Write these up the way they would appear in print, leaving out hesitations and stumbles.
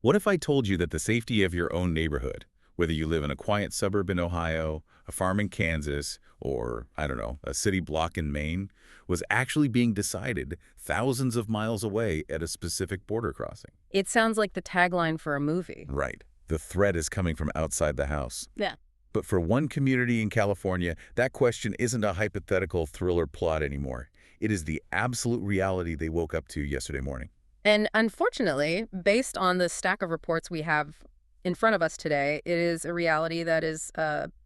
What if I told you that the safety of your own neighborhood, whether you live in a quiet suburb in Ohio, a farm in Kansas, or, I don't know, a city block in Maine, was actually being decided thousands of miles away at a specific border crossing? It sounds like the tagline for a movie. Right. The threat is coming from outside the house. Yeah. But for one community in California, that question isn't a hypothetical thriller plot anymore. It is the absolute reality they woke up to yesterday morning. And unfortunately, based on the stack of reports we have in front of us today, it is a reality that is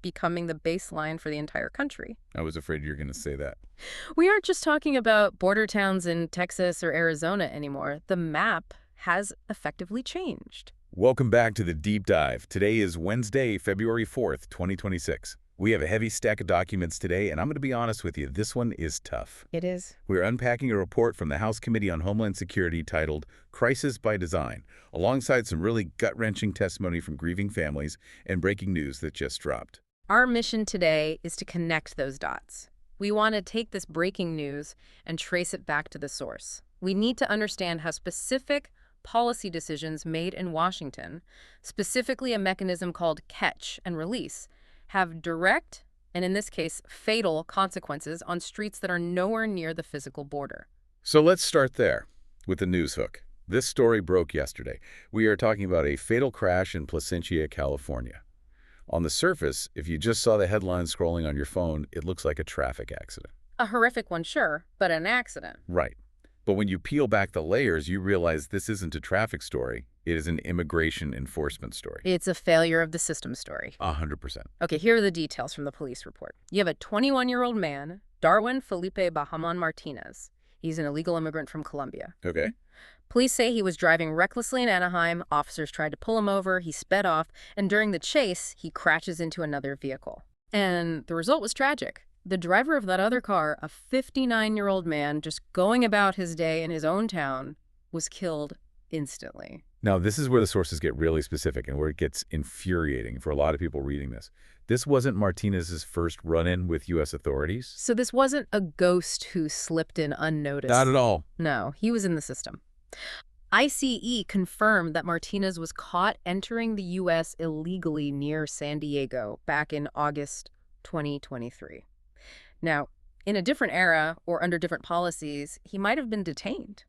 becoming the baseline for the entire country. I was afraid you were going to say that. We aren't just talking about border towns in Texas or Arizona anymore. The map has effectively changed. Welcome back to the Deep Dive. Today is Wednesday, February 4th, 2026. We have a heavy stack of documents today, and I'm going to be honest with you, this one is tough. It is. We're unpacking a report from the House Committee on Homeland Security titled Crisis by Design, alongside some really gut-wrenching testimony from grieving families and breaking news that just dropped. Our mission today is to connect those dots. We want to take this breaking news and trace it back to the source. We need to understand how specific policy decisions made in Washington, specifically a mechanism called catch and release, have direct, and in this case, fatal consequences on streets that are nowhere near the physical border. So let's start there with the news hook. This story broke yesterday. We are talking about a fatal crash in Placentia, California. On the surface, if you just saw the headlines scrolling on your phone, it looks like a traffic accident. A horrific one, sure, but an accident. Right. But when you peel back the layers, you realize this isn't a traffic story. It is an immigration enforcement story. It's a failure of the system story. 100%. Okay, here are the details from the police report. You have a 21-year-old man, Darwin Felipe Bahamon Martinez. He's an illegal immigrant from Colombia. Okay. Police say he was driving recklessly in Anaheim. Officers tried to pull him over. He sped off, and during the chase, he crashes into another vehicle. And the result was tragic. The driver of that other car, a 59-year-old man just going about his day in his own town, was killed instantly. Now, this is where the sources get really specific and where it gets infuriating for a lot of people reading this. This wasn't Martinez's first run-in with U.S. authorities. So this wasn't a ghost who slipped in unnoticed. Not at all. No, he was in the system. ICE confirmed that Martinez was caught entering the U.S. illegally near San Diego back in August 2023. Now, in a different era or under different policies, he might have been detained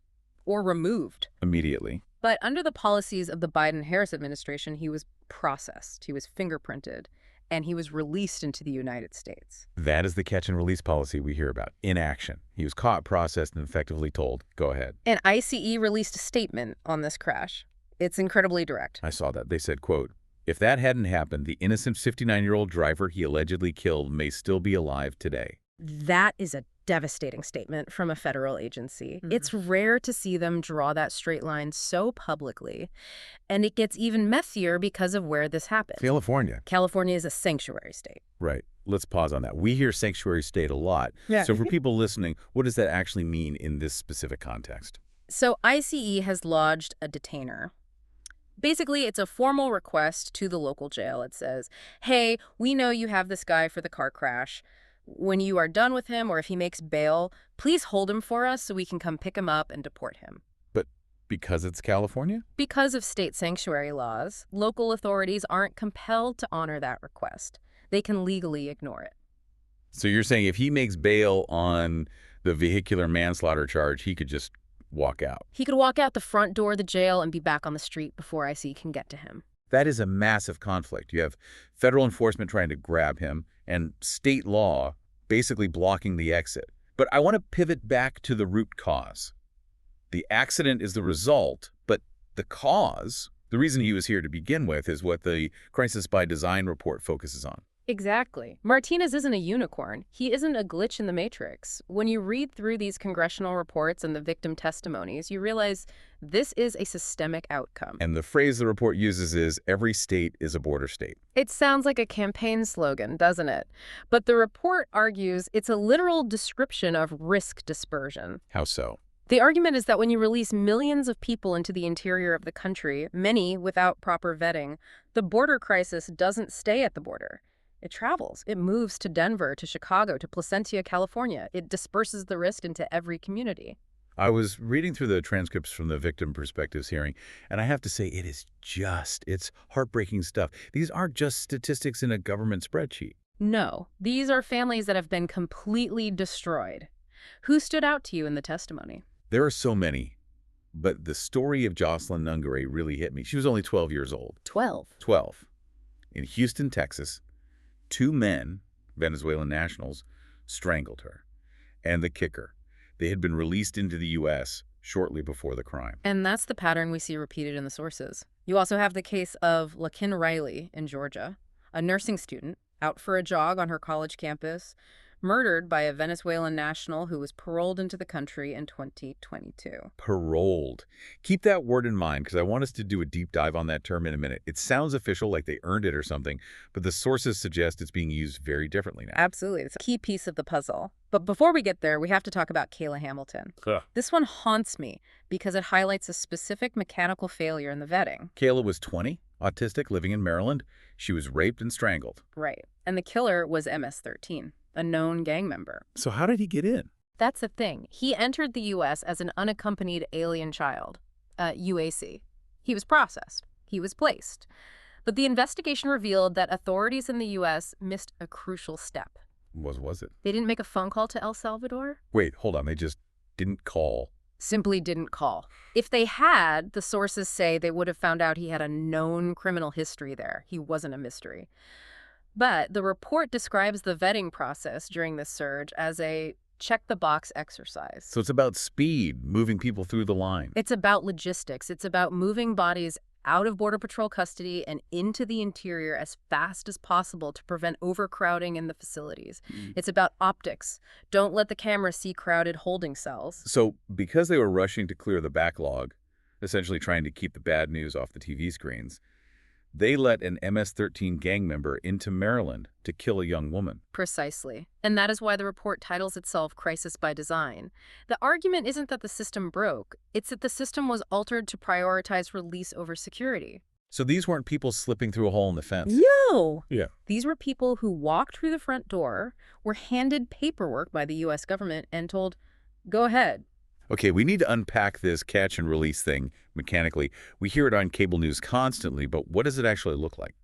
or removed Immediately. But under the policies of the Biden-Harris administration, he was processed, he was fingerprinted, and he was released into the United States. That is the catch and release policy we hear about, in action. He was caught, processed, and effectively told, go ahead. And ICE released a statement on this crash. It's incredibly direct. I saw that. They said, quote, if that hadn't happened, the innocent 59-year-old driver he allegedly killed may still be alive today. That is a devastating statement from a federal agency. It's rare to see them draw that straight line so publicly. And it gets even messier because of where this happened. California. California is a sanctuary state. Right. Let's pause on that. We hear sanctuary state a lot. Yeah. So for people listening, what does that actually mean in this specific context? So ICE has lodged a detainer. Basically, it's a formal request to the local jail. It says, hey, we know you have this guy for the car crash. When you are done with him or if he makes bail, please hold him for us so we can come pick him up and deport him. But because it's California? Because of state sanctuary laws, local authorities aren't compelled to honor that request. They can legally ignore it. So you're saying if he makes bail on the vehicular manslaughter charge, he could just walk out? He could walk out the front door of the jail and be back on the street before ICE can get to him. That is a massive conflict. You have federal enforcement trying to grab him and state law basically blocking the exit. But I want to pivot back to the root cause. The accident is the result, but the cause, the reason he was here to begin with, is what the Crisis by Design report focuses on. Exactly. Martinez isn't a unicorn. He isn't a glitch in the matrix. When you read through these congressional reports and the victim testimonies, you realize this is a systemic outcome. And the phrase the report uses is, every state is a border state. It sounds like a campaign slogan, doesn't it? But the report argues it's a literal description of risk dispersion. How so? The argument is that when you release millions of people into the interior of the country, many without proper vetting, the border crisis doesn't stay at the border. It travels. It moves to Denver, to Chicago, to Placentia, California. It disperses the risk into every community. I was reading through the transcripts from the victim perspectives hearing, and I have to say it's heartbreaking stuff. These aren't just statistics in a government spreadsheet. No, these are families that have been completely destroyed. Who stood out to you in the testimony? There are so many, but the story of Jocelyn Nungare really hit me. She was only 12 years old. 12. 12. In Houston, Texas, two men, Venezuelan nationals, strangled her. And the kicker, they had been released into the U.S. shortly before the crime. And that's the pattern we see repeated in the sources. You also have the case of LaKyn Riley in Georgia, a nursing student out for a jog on her college campus, murdered by a Venezuelan national who was paroled into the country in 2022. Paroled. Keep that word in mind because I want us to do a deep dive on that term in a minute. It sounds official, like they earned it or something, but the sources suggest it's being used very differently now. Absolutely. It's a key piece of the puzzle. But before we get there, we have to talk about Kayla Hamilton. This one haunts me because it highlights a specific mechanical failure in the vetting. Kayla was 20, autistic, living in Maryland. She was raped and strangled. Right. And the killer was MS-13, a known gang member. So how did he get in? That's the thing. He entered the U.S. as an unaccompanied alien child, UAC. He was processed. He was placed. But the investigation revealed that authorities in the U.S. missed a crucial step. What was it? They didn't make a phone call to El Salvador? Wait, hold on. They just didn't call. Simply didn't call. If they had, the sources say they would have found out he had a known criminal history there. He wasn't a mystery. But the report describes the vetting process during this surge as a check-the-box exercise. So it's about speed, moving people through the line. It's about logistics. It's about moving bodies out of Border Patrol custody and into the interior as fast as possible to prevent overcrowding in the facilities. It's about optics. Don't let the camera see crowded holding cells. So because they were rushing to clear the backlog, essentially trying to keep the bad news off the TV screens, they let an MS-13 gang member into Maryland to kill a young woman. Precisely. And that is why the report titles itself Crisis by Design. The argument isn't that the system broke, it's that the system was altered to prioritize release over security. So these weren't people slipping through a hole in the fence? No! Yeah. These were people who walked through the front door, were handed paperwork by the U.S. government, and told, go ahead. Okay, we need to unpack this catch and release thing mechanically. We hear it on cable news constantly, but what does it actually look like?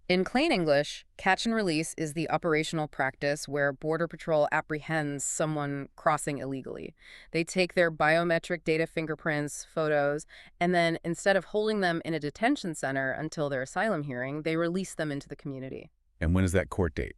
In plain English, catch and release is the operational practice where Border Patrol apprehends someone crossing illegally. They take their biometric data, fingerprints, photos, and then instead of holding them in a detention center until their asylum hearing, they release them into the community. And when is that court date?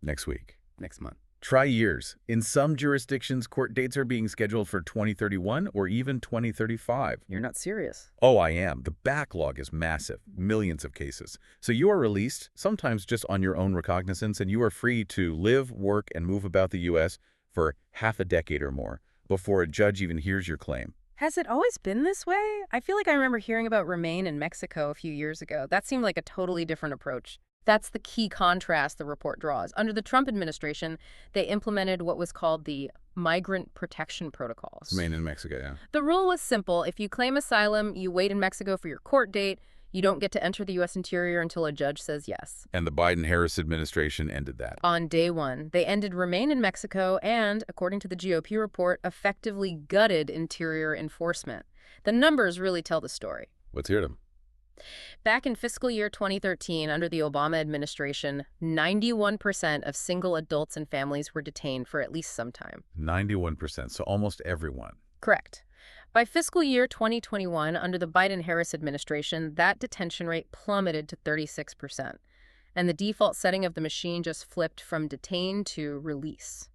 Next week. Next month. Try years. In some jurisdictions, court dates are being scheduled for 2031 or even 2035. You're not serious. Oh, I am. The backlog is massive. Millions of cases. So you are released, sometimes just on your own recognizance, and you are free to live, work, and move about the U.S. for half a decade or more before a judge even hears your claim. Has it always been this way? I feel like I remember hearing about Remain in Mexico a few years ago. That seemed like a totally different approach. That's the key contrast the report draws. Under the Trump administration, they implemented what was called the migrant protection protocols. Remain in Mexico, yeah. The rule was simple. If you claim asylum, you wait in Mexico for your court date. You don't get to enter the U.S. interior until a judge says yes. And the Biden-Harris administration ended that. On day one, they ended Remain in Mexico and, according to the GOP report, effectively gutted interior enforcement. The numbers really tell the story. Let's hear them. Back in fiscal year 2013, under the Obama administration, 91% of single adults and families were detained for at least some time. 91%, so almost everyone. Correct. By fiscal year 2021, under the Biden-Harris administration, that detention rate plummeted to 36%. And the default setting of the machine just flipped from detain to release.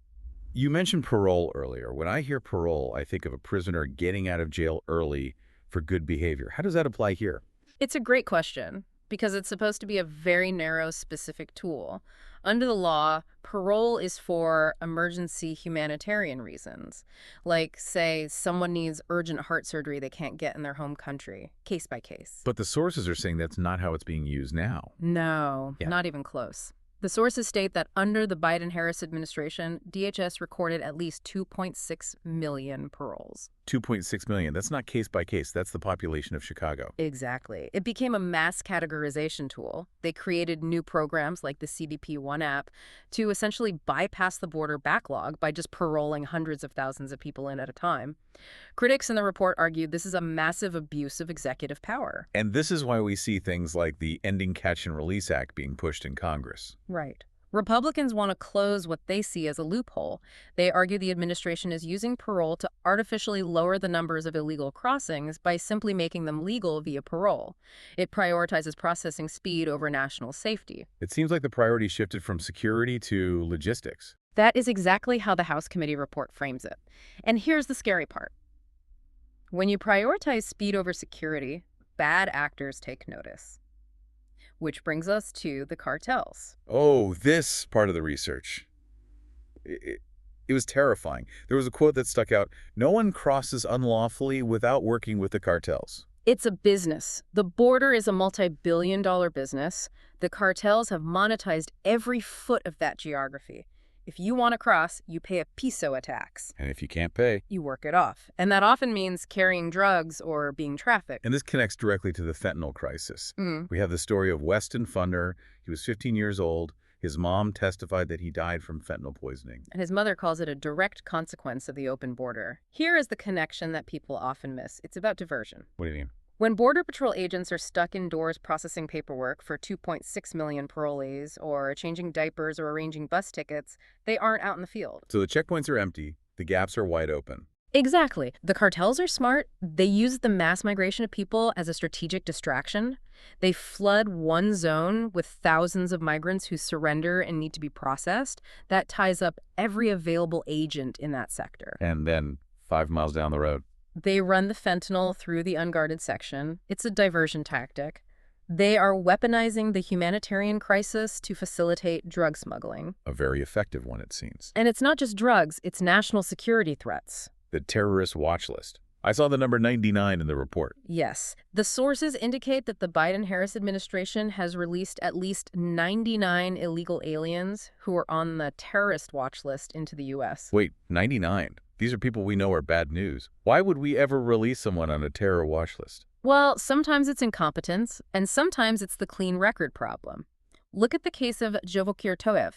You mentioned parole earlier. When I hear parole, I think of a prisoner getting out of jail early for good behavior. How does that apply here? It's a great question because it's supposed to be a very narrow, specific tool. Under the law, parole is for emergency humanitarian reasons, like, say, someone needs urgent heart surgery they can't get in their home country, case by case. But the sources are saying that's not how it's being used now. No, Yeah. Not even close. The sources state that under the Biden-Harris administration, DHS recorded at least 2.6 million paroles. 2.6 million. That's not case by case. That's the population of Chicago. Exactly. It became a mass categorization tool. They created new programs like the CBP One app to essentially bypass the border backlog by just paroling hundreds of thousands of people in at a time. Critics in the report argued this is a massive abuse of executive power. And this is why we see things like the Ending Catch and Release Act being pushed in Congress. Right. Republicans want to close what they see as a loophole. They argue the administration is using parole to artificially lower the numbers of illegal crossings by simply making them legal via parole. It prioritizes processing speed over national safety. It seems like the priority shifted from security to logistics. That is exactly how the House committee report frames it. And here's the scary part. When you prioritize speed over security, bad actors take notice. Which brings us to the cartels. Oh, this part of the research. It was terrifying. There was a quote that stuck out: "No one crosses unlawfully without working with the cartels." It's a business. The border is a multi-billion-dollar business. The cartels have monetized every foot of that geography. If you want to cross, you pay a peso tax. And if you can't pay, you work it off. And that often means carrying drugs or being trafficked. And this connects directly to the fentanyl crisis. We have the story of Weston Funder. He was 15 years old. His mom testified that he died from fentanyl poisoning. And his mother calls it a direct consequence of the open border. Here is the connection that people often miss. It's about diversion. What do you mean? When Border Patrol agents are stuck indoors processing paperwork for 2.6 million parolees, or changing diapers or arranging bus tickets, they aren't out in the field. So the checkpoints are empty, the gaps are wide open. Exactly. The cartels are smart. They use the mass migration of people as a strategic distraction. They flood one zone with thousands of migrants who surrender and need to be processed. That ties up every available agent in that sector. And then 5 miles down the road, they run the fentanyl through the unguarded section. It's a diversion tactic. They are weaponizing the humanitarian crisis to facilitate drug smuggling. A very effective one, it seems. And it's not just drugs, it's national security threats. The terrorist watch list. I saw the number 99 in the report. Yes. The sources indicate that the Biden-Harris administration has released at least 99 illegal aliens who are on the terrorist watch list into the U.S. Wait, 99? These are people we know are bad news. Why would we ever release someone on a terror watch list? Well, sometimes it's incompetence, and sometimes it's the clean record problem. Look at the case of Jovokir Toev.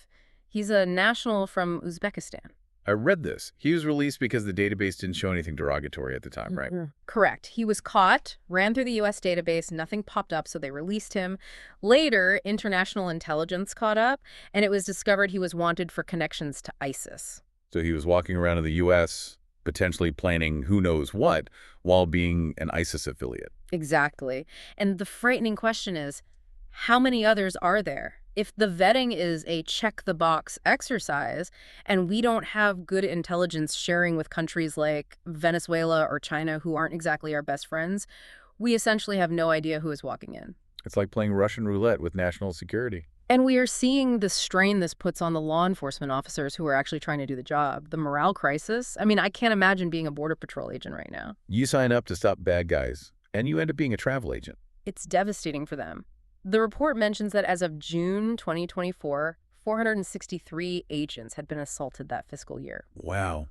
He's a national from Uzbekistan. I read this. He was released because the database didn't show anything derogatory at the time, right? Correct. He was caught, ran through the U.S. database, nothing popped up, so they released him. Later, international intelligence caught up, and it was discovered he was wanted for connections to ISIS. So he was walking around in the U.S., potentially planning who knows what, while being an ISIS affiliate. Exactly. And the frightening question is, how many others are there? If the vetting is a check-the-box exercise, and we don't have good intelligence sharing with countries like Venezuela or China, who aren't exactly our best friends, we essentially have no idea who is walking in. It's like playing Russian roulette with national security. And we are seeing the strain this puts on the law enforcement officers who are actually trying to do the job. The morale crisis. I mean, I can't imagine being a Border Patrol agent right now. You sign up to stop bad guys, and you end up being a travel agent. It's devastating for them. The report mentions that as of June 2024, 463 agents had been assaulted that fiscal year. Wow.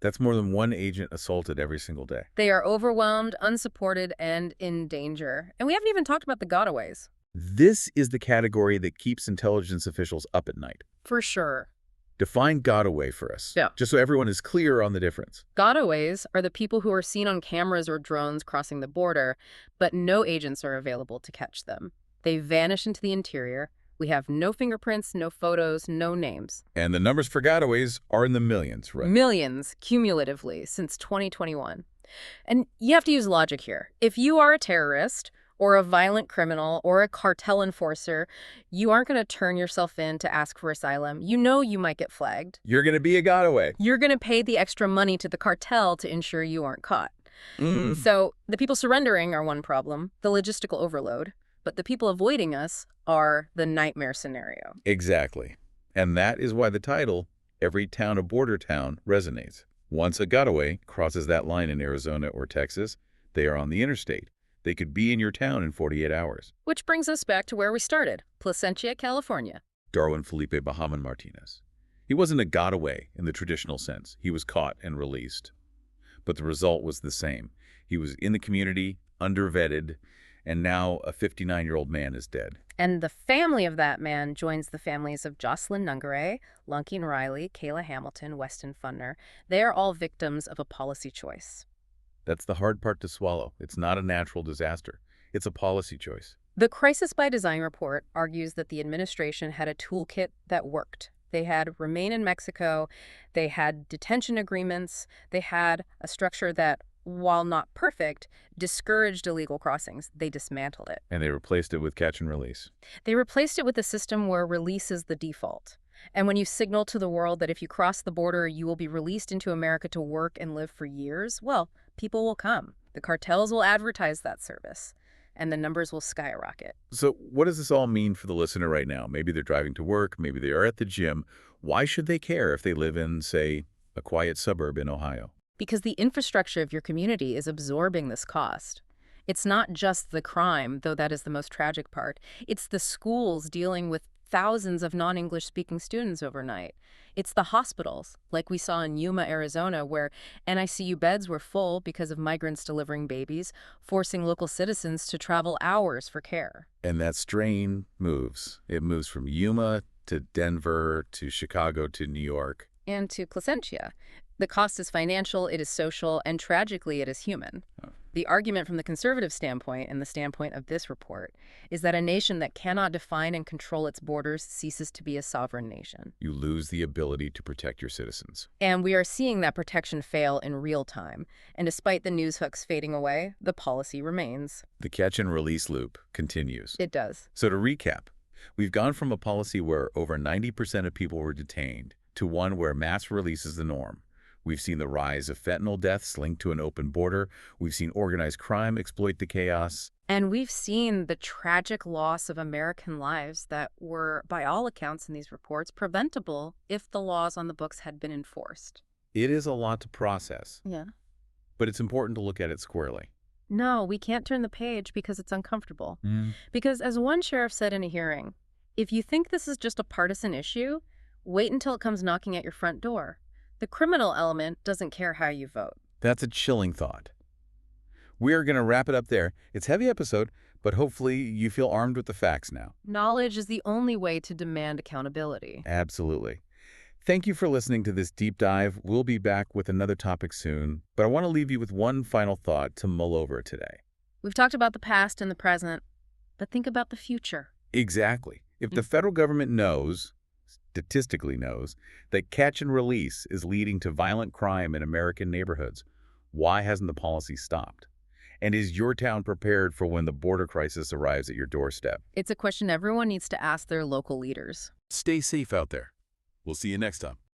That's more than one agent assaulted every single day. They are overwhelmed, unsupported, and in danger. And we haven't even talked about the gotaways. This is the category that keeps intelligence officials up at night. For sure. Define gotaway for us, Yeah. just so everyone is clear on the difference. Gotaways are the people who are seen on cameras or drones crossing the border, but no agents are available to catch them. They vanish into the interior. We have no fingerprints, no photos, no names. And the numbers for gotaways are in the millions, right? Millions, cumulatively, since 2021. And you have to use logic here. If you are a terrorist or a violent criminal or a cartel enforcer, you aren't going to turn yourself in to ask for asylum. You know you might get flagged. You're going to be a gotaway. You're going to pay the extra money to the cartel to ensure you aren't caught. So the people surrendering are one problem, the logistical overload. But the people avoiding us are the nightmare scenario. Exactly. And that is why the title, Every Town a Border Town, resonates. Once a gotaway crosses that line in Arizona or Texas, they are on the interstate. They could be in your town in 48 hours. Which brings us back to where we started, Placentia, California. Darwin Felipe Bahaman Martinez. He wasn't a gotaway in the traditional sense. He was caught and released. but the result was the same. He was in the community, undervetted, and now a 59-year-old man is dead. And the family of that man joins the families of Jocelyn Nungaray, Lunkin Riley, Kayla Hamilton, Weston Funner. They are all victims of a policy choice. That's the hard part to swallow. It's not a natural disaster. It's a policy choice. The Crisis by Design report argues that the administration had a toolkit that worked. They had remain in Mexico, they had detention agreements, they had a structure that, while not perfect, discouraged illegal crossings. They dismantled it. And they replaced it with catch and release. They replaced it with a system where release is the default. And when you signal to the world that if you cross the border, you will be released into America to work and live for years, well, people will come. The cartels will advertise that service, and the numbers will skyrocket. So what does this all mean for the listener right now? Maybe they're driving to work, maybe they are at the gym. Why should they care if they live in, say, a quiet suburb in Ohio? Because the infrastructure of your community is absorbing this cost. It's not just the crime, though that is the most tragic part. It's the schools dealing with thousands of non-English speaking students overnight. It's the hospitals, like we saw in Yuma, Arizona, where NICU beds were full because of migrants delivering babies, forcing local citizens to travel hours for care. And that strain moves. It moves from Yuma to Denver to Chicago to New York. And to Placentia. The cost is financial, it is social, and tragically it is human. Oh. The argument from the conservative standpoint and the standpoint of this report is that a nation that cannot define and control its borders ceases to be a sovereign nation. You lose the ability to protect your citizens. And we are seeing that protection fail in real time. And despite the news hooks fading away, the policy remains. The catch and release loop continues. It does. So to recap, we've gone from a policy where over 90% of people were detained to one where mass release is the norm. We've seen the rise of fentanyl deaths linked to an open border. We've seen organized crime exploit the chaos. And we've seen the tragic loss of American lives that were, by all accounts in these reports, preventable if the laws on the books had been enforced. It is a lot to process. Yeah. But it's important to look at it squarely. No, we can't turn the page because it's uncomfortable. Because as one sheriff said in a hearing, if you think this is just a partisan issue, wait until it comes knocking at your front door. The criminal element doesn't care how you vote. That's a chilling thought. We're going to wrap it up there. It's a heavy episode, but hopefully you feel armed with the facts now. Knowledge is the only way to demand accountability. Absolutely. Thank you for listening to this deep dive. We'll be back with another topic soon, but I want to leave you with one final thought to mull over today. We've talked about the past and the present, but think about the future. Exactly. If the federal government knows, statistically knows, that catch and release is leading to violent crime in American neighborhoods, why hasn't the policy stopped? And is your town prepared for when the border crisis arrives at your doorstep? It's a question everyone needs to ask their local leaders. Stay safe out there. We'll see you next time.